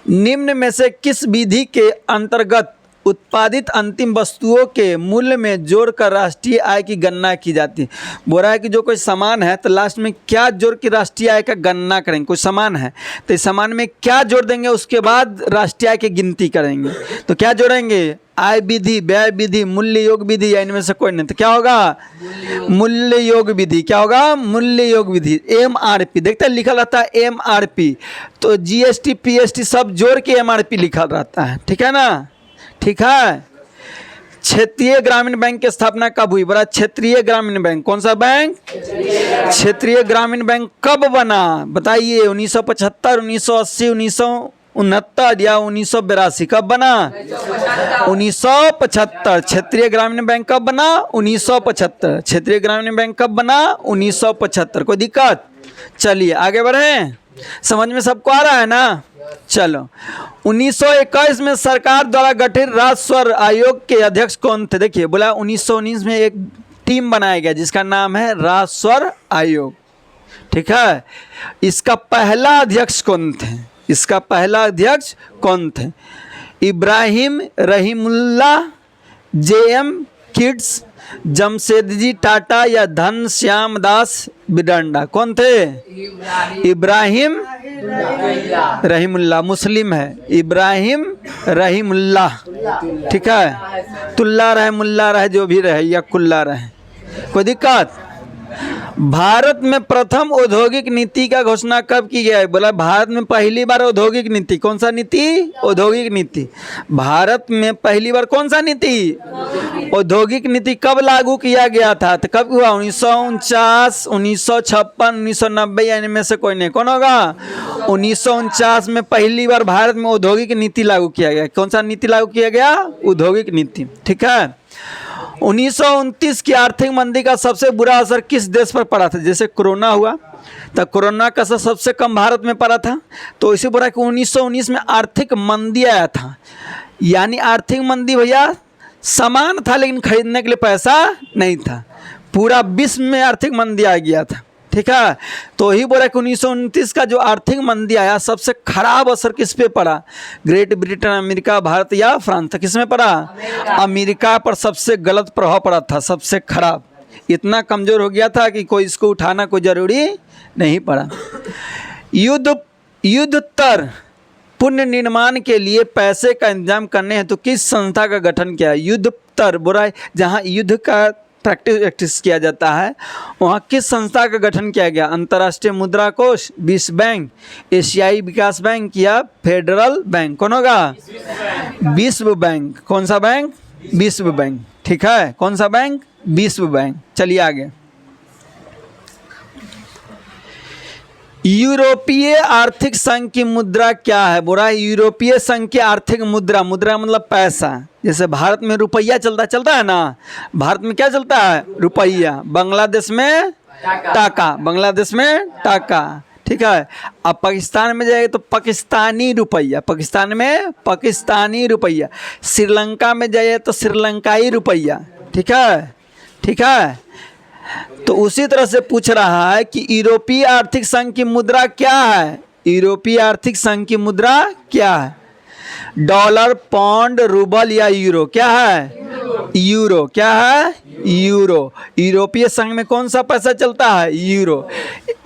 निम्न में से किस विधि के अंतर्गत उत्पादित अंतिम वस्तुओं के मूल्य में जोड़कर राष्ट्रीय आय की गणना की जाती है? बोल रहा है कि जो कोई सामान है तो लास्ट में क्या जोड़ के राष्ट्रीय आय का गणना करेंगे। कोई सामान है तो इस सामान में क्या जोड़ देंगे, उसके बाद राष्ट्रीय आय की गिनती करेंगे। तो क्या जोड़ेंगे? आय विधि, व्यय विधि, मूल्य योग विधि, या इनमें से कोई नहीं। तो क्या होगा? मूल्य योग विधि। क्या होगा? मूल्य योग विधि। MRP देखते हैं लिखा रहता है MRP, तो GST PST सब जोड़ के MRP लिखा रहता है। ठीक है ना? ठीक है। क्षेत्रीय ग्रामीण बैंक की स्थापना कब हुई? बड़ा क्षेत्रीय ग्रामीण बैंक कौन सा बैंक? क्षेत्रीय ग्रामीण बैंक कब बना बताइए? 1975, 1980, 1969 या 1982? कब बना? 1975। क्षेत्रीय ग्रामीण बैंक कब बना? 1975। क्षेत्रीय ग्रामीण बैंक कब बना? 1975। कोई दिक्कत? चलिए आगे बढ़े। समझ में सबको आ रहा है ना? चलो, 1921 में सरकार द्वारा गठित राजस्व आयोग के अध्यक्ष कौन थे? देखिए बोला 1919 में एक टीम बनाया गया जिसका नाम है राजस्व आयोग। ठीक है। इसका पहला अध्यक्ष कौन थे? इसका पहला अध्यक्ष कौन थे? इब्राहिम रहीमुल्ला, JM किड्स, जमशेदजी टाटा या घनश्याम दास बिडंडा? कौन थे? इब्राहिम रहीमुल्ला। मुस्लिम है इब्राहिम रहीमुल्ला। ठीक है। तुल्ला रहे, मुल्ला रहे, जो भी रहे, या कुल्ला रहे, कोई दिक्कत? भारत में प्रथम औद्योगिक नीति का घोषणा कब की गया है? बोला भारत में पहली बार औद्योगिक नीति। कौन सा नीति? औद्योगिक नीति। भारत में पहली बार कौन सा नीति? औद्योगिक नीति कब लागू किया गया था? तो कब हुआ? 1949, 1956, 1990, या इनमें से कोई नहीं। कौन होगा? 1949 में पहली बार भारत में औद्योगिक नीति लागू किया गया। कौन सा नीति लागू किया गया? औद्योगिक नीति। ठीक है। 1929 की आर्थिक मंदी का सबसे बुरा असर किस देश पर पड़ा था? जैसे कोरोना हुआ तो कोरोना का असर सबसे कम भारत में पड़ा था। तो इसी बोला कि 1919 में आर्थिक मंदी आया था। यानी आर्थिक मंदी भैया सामान था लेकिन खरीदने के लिए पैसा नहीं था। पूरा विश्व में आर्थिक मंदी आ गया था। ठीक है। तो ही बोला कि 1929 का जो आर्थिक मंदी आया सबसे खराब असर किस पे पड़ा? ग्रेट ब्रिटेन, अमेरिका, भारत या फ्रांस? किस में पड़ा? अमेरिका पर सबसे गलत प्रभाव पड़ा था, सबसे खराब। इतना कमजोर हो गया था कि कोई इसको उठाना कोई जरूरी नहीं पड़ा। युद्धोत्तर पुनर्निर्माण के लिए पैसे का इंतजाम करने हैं तो किस संस्था का गठन किया? युद्धोत्तर बोला जहाँ युद्ध का प्रैक्टिस किया जाता है वहाँ किस संस्था का गठन किया गया? अंतर्राष्ट्रीय मुद्रा कोष, विश्व बैंक, एशियाई विकास बैंक या फेडरल बैंक? कौन होगा? विश्व बैंक। कौन सा बैंक? विश्व बैंक। ठीक है। कौन सा बैंक? विश्व बैंक। चलिए आगे। यूरोपीय आर्थिक संघ की मुद्रा क्या है? बोला यूरोपीय संघ की आर्थिक मुद्रा, मुद्रा मतलब पैसा। जैसे भारत में रुपया चलता है ना, भारत में क्या चलता है? रुपया। बांग्लादेश में टाका, बांग्लादेश में टाका। ठीक है। अब पाकिस्तान में जाएगा तो पाकिस्तानी रुपया, पाकिस्तान में पाकिस्तानी रुपया। श्रीलंका में जाइए तो श्रीलंकाई रुपया। ठीक है। ठीक है। तो उसी तरह से पूछ रहा है कि यूरोपीय आर्थिक संघ की मुद्रा क्या है? यूरोपीय आर्थिक संघ की मुद्रा क्या है? डॉलर, पाउंड, रूबल या यूरो? क्या है? यूरो। क्या है? यूरो। यूरोपीय संघ में कौन सा पैसा चलता है? यूरो।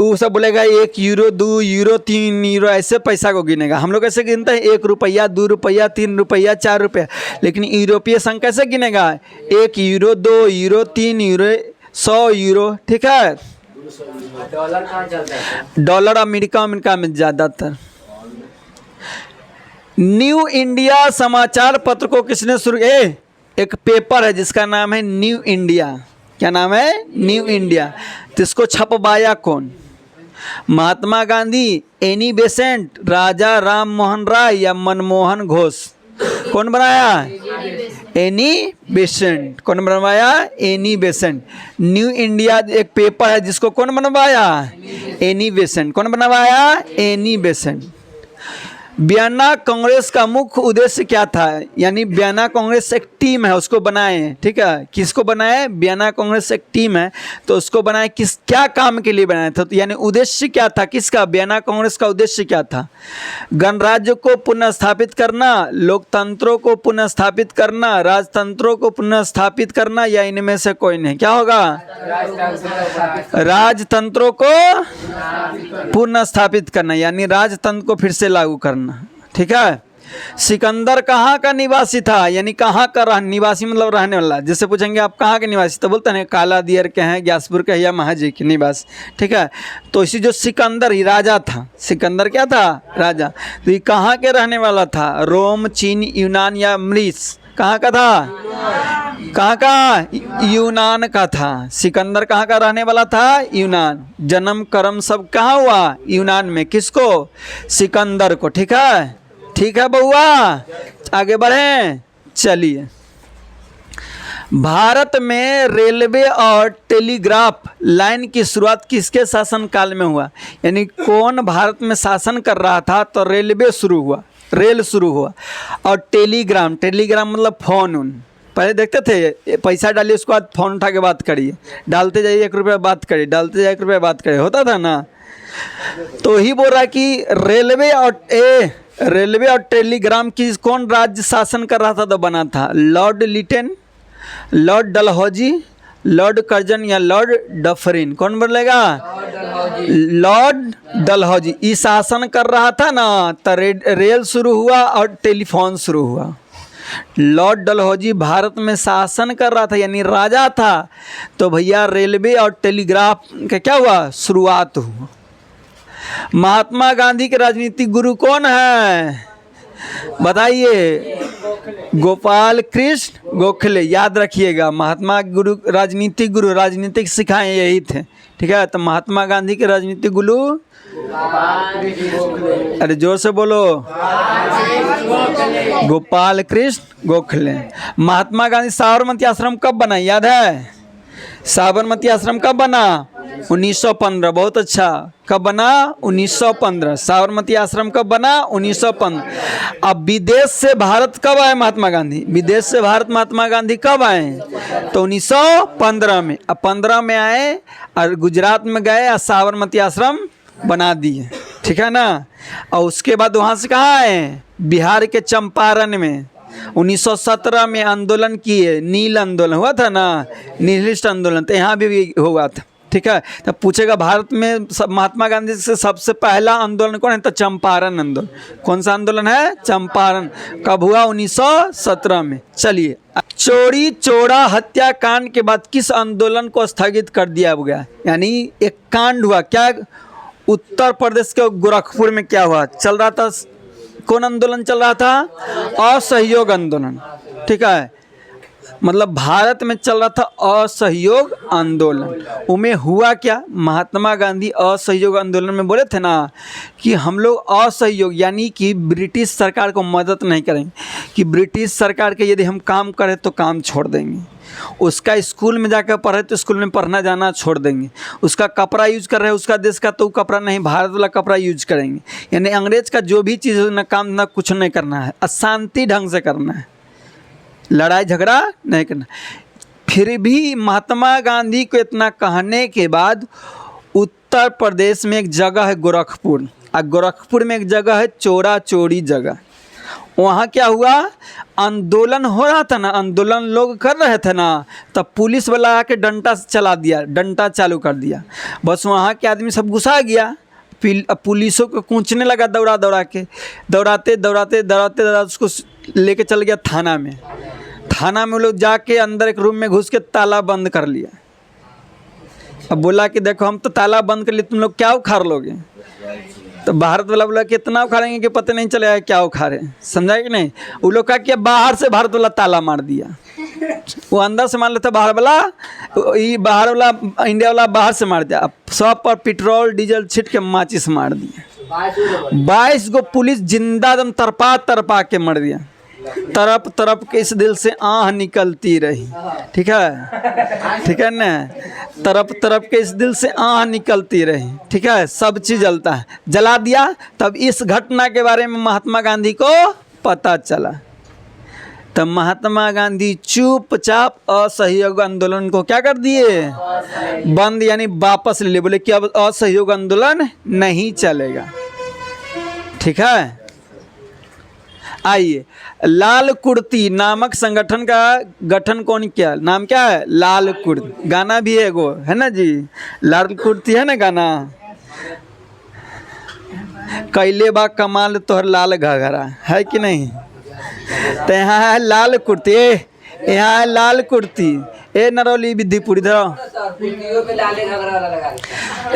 वो सब बोलेगा 1 यूरो, 2 यूरो, 3 यूरो, ऐसे पैसा को गिनेगा। हम लोग ऐसे गिनते हैं 1 रुपया, 2 रुपया, 3 रुपया, 4 रुपया। लेकिन यूरोपीय संघ कैसे गिनेगा? 1 यूरो, 2 यूरो, 3 यूरो, 100 यूरो। ठीक है। डॉलर कहाँ चलता है? डॉलर अमेरिका में ज़्यादातर। न्यू इंडिया समाचार पत्र को किसने शुरू? एक पेपर है जिसका नाम है न्यू इंडिया। क्या नाम है? New India. तो इसको छपवाया कौन? महात्मा गांधी, एनी बेसेंट, राजा राम मोहन राय या मनमोहन घोष? कौन बनाया? Annie Besant. कौन बनवाया? Annie Besant. न्यू इंडिया एक पेपर है जिसको कौन बनवाया? Annie Besant. कौन बनवाया? Annie Besant. बयाना कांग्रेस का मुख्य उद्देश्य क्या था? यानी बयाना कांग्रेस एक टीम है, उसको बनाए हैं, ठीक है। किसको बनाए? बयाना कांग्रेस एक टीम है, तो उसको बनाए किस क्या काम के लिए बनाया था? तो यानी उद्देश्य क्या था किसका? बयाना कांग्रेस का उद्देश्य क्या था? गणराज्य को पुनः स्थापित करना, लोकतंत्रों को पुनः स्थापित करना, राजतंत्रों को पुनः स्थापित करना, या इनमें से कोई नहीं? क्या होगा? राजतंत्रों को पुनः स्थापित करना, यानी राजतंत्र को फिर से लागू करना, ठीक है। सिकंदर कहाँ का निवासी था? यानी कहाँ का निवासी मतलब रहने वाला। जैसे पूछेंगे आप कहाँ के निवासी, तो बोलते हैं काला दियर के हैं, ग्यासपुर के या महाजी के निवासी, ठीक है। तो इसी जो सिकंदर ही राजा था, सिकंदर क्या था? राजा। तो ये कहाँ के रहने वाला था? रोम, चीन, यूनान या मिस्र? कहाँ का था? कहाँ का? यूनान का था। सिकंदर कहाँ का रहने वाला था? यूनान। जन्म कर्म सब कहाँ हुआ? यूनान में। किसको? सिकंदर को, ठीक है। ठीक है बउआ, आगे बढ़ें। चलिए, भारत में रेलवे और टेलीग्राफ लाइन की शुरुआत किसके शासनकाल में हुआ? यानी कौन भारत में शासन कर रहा था? तो रेलवे शुरू हुआ, रेल शुरू हुआ। और टेलीग्राम, टेलीग्राम मतलब फ़ोन उन पहले देखते थे, पैसा डालिए उसके बाद फ़ोन उठा के बात करिए, डालते जाइए 1 रुपया बात करिए, डालते जाइए 1 रुपया बात करिए, होता था ना। तो ही बोल रहा है कि रेलवे और टेलीग्राम की कौन राज्य शासन कर रहा था? तो बना था Lord Lytton, Lord Dalhousie, Lord Curzon या लॉर्ड डफरिन। कौन बोलेगा? Lord Dalhousie. ये शासन कर रहा था ना, तो रेल शुरू हुआ और टेलीफोन शुरू हुआ। लॉर्ड डलहौजी भारत में शासन कर रहा था, यानी राजा था, तो भैया रेलवे और टेलीग्राफ का क्या हुआ? शुरुआत हुआ। महात्मा गांधी के राजनीतिक गुरु कौन है? बताइए। गोपाल कृष्ण गोखले। याद रखिएगा, महात्मा गुरु राजनीतिक सिखाए यही थे, ठीक है। तो महात्मा गांधी के राजनीतिक गुरु, अरे जोर से बोलो, गोपाल कृष्ण गोखले। महात्मा गांधी साबरमती आश्रम कब बना? याद है? साबरमती आश्रम कब बना? 1915। बहुत अच्छा। कब बना? 1915। साबरमती आश्रम कब बना? 1915। अब विदेश से भारत कब आए महात्मा गांधी? विदेश से भारत महात्मा गांधी कब आए? तो 1915 में। अब 15 में आए और गुजरात में गए और साबरमती आश्रम बना दिए, ठीक है ना। और उसके बाद वहाँ से कहाँ आए? बिहार के चंपारण में 1917 में आंदोलन किए, नील आंदोलन हुआ था ना, नीलिस्ट आंदोलन, तो यहाँ भी हुआ था, ठीक है। तो पूछेगा भारत में महात्मा गांधी से सबसे पहला आंदोलन कौन है? तो चंपारण आंदोलन। कौन सा आंदोलन है? चंपारण। कब हुआ? 1917 में। चलिए, चौरी चौरा हत्याकांड के बाद किस आंदोलन को स्थगित कर दिया गया? यानी एक कांड हुआ, क्या? उत्तर प्रदेश के गोरखपुर में क्या हुआ? चल रहा था, कौन आंदोलन चल रहा था? असहयोग आंदोलन, ठीक है। मतलब भारत में चल रहा था असहयोग आंदोलन। उनमें हुआ क्या? महात्मा गांधी असहयोग आंदोलन में बोले थे ना कि हम लोग असहयोग यानी कि ब्रिटिश सरकार को मदद नहीं करेंगे, कि ब्रिटिश सरकार के यदि हम काम करें तो काम छोड़ देंगे, उसका स्कूल में जाकर पढ़े तो स्कूल में पढ़ना जाना छोड़ देंगे, उसका कपड़ा यूज कर रहे हैं उसका देश का तो कपड़ा नहीं, भारत वाला कपड़ा यूज करेंगे। यानी अंग्रेज का जो भी चीज़ ना काम ना कुछ नहीं करना है, अशांति ढंग से करना है, लड़ाई झगड़ा नहीं करना। फिर भी महात्मा गांधी को इतना कहने के बाद उत्तर प्रदेश में एक जगह है गोरखपुर, और गोरखपुर में एक जगह है चौरा चौरी जगह। वहाँ क्या हुआ? आंदोलन हो रहा था ना, आंदोलन लोग कर रहे थे ना, तब पुलिस वाला आके डंडा चला दिया, डंडा चालू कर दिया। बस वहाँ के आदमी सब गुस्सा गया, पुलिसों को कूचने लगा, दौड़ाते उसको लेके चल गया थाना में। थाना में लोग जाके अंदर एक रूम में घुस के ताला बंद कर लिया। अब बोला कि देखो हम तो ताला बंद कर लिए, तुम लोग क्या उखाड़ लोगे? तो भारत वाला बोला कि इतना उखाड़ेंगे कि पता नहीं चलेगा क्या उखाड़े, समझा कि नहीं? वो लोग का किया, बाहर से भारत वाला ताला मार दिया, वो अंदर से मार लेता बाहर वाला, बाहर वाला इंडिया वाला बाहर से मार दिया। अब सब पर पेट्रोल डीजल छिट के माचिस मार दिया। 22 गो पुलिस जिंदा दम तरपा के मर दिया। तरप तरप के इस दिल से आह निकलती रही। ठीक है ना, तरप तरप के इस दिल से आह निकलती रही। ठीक है, सब चीज़ जलता है, जला दिया। तब इस घटना के बारे में महात्मा गांधी को पता चला, तब महात्मा गांधी चुपचाप असहयोग आंदोलन को क्या कर दिए, बंद, यानी वापस ले लिए। बोले कि अब असहयोग आंदोलन नहीं चलेगा। ठीक है, आइए, लाल कुर्ती नामक संगठन का गठन कौन किया? नाम क्या है? लाल कुर्ती। गाना भी है एगो, है ना जी, लाल कुर्ती है ना गाना। कैले बा कमाल तोहर लाल घाघरा, है कि नहीं? तो यहाँ है लाल कुर्ती, यहाँ है लाल कुर्ती। ए नरौली विद्यापुरी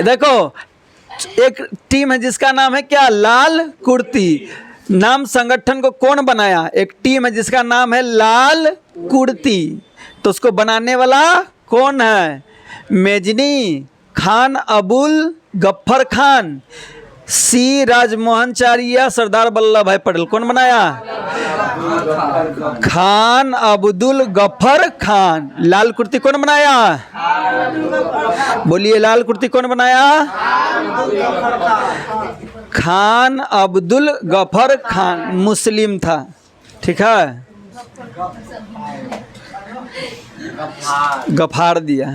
देखो, एक टीम है जिसका नाम है क्या? लाल कुर्ती। नाम संगठन को कौन बनाया? एक टीम है जिसका नाम है लाल कुर्ती। तो उसको बनाने वाला कौन है? मेजनी खान अबुल गफ्फर खान, सी राजमोहनचारी, सरदार वल्लभ भाई पटेल। कौन बनाया? खान अब्दुल गफ्फर खान। लाल कुर्ती कौन बनाया? बोलिए, लाल कुर्ती कौन बनाया? खान अब्दुल गफ्फर खान, मुस्लिम था। ठीक है, गफ्फार दिया।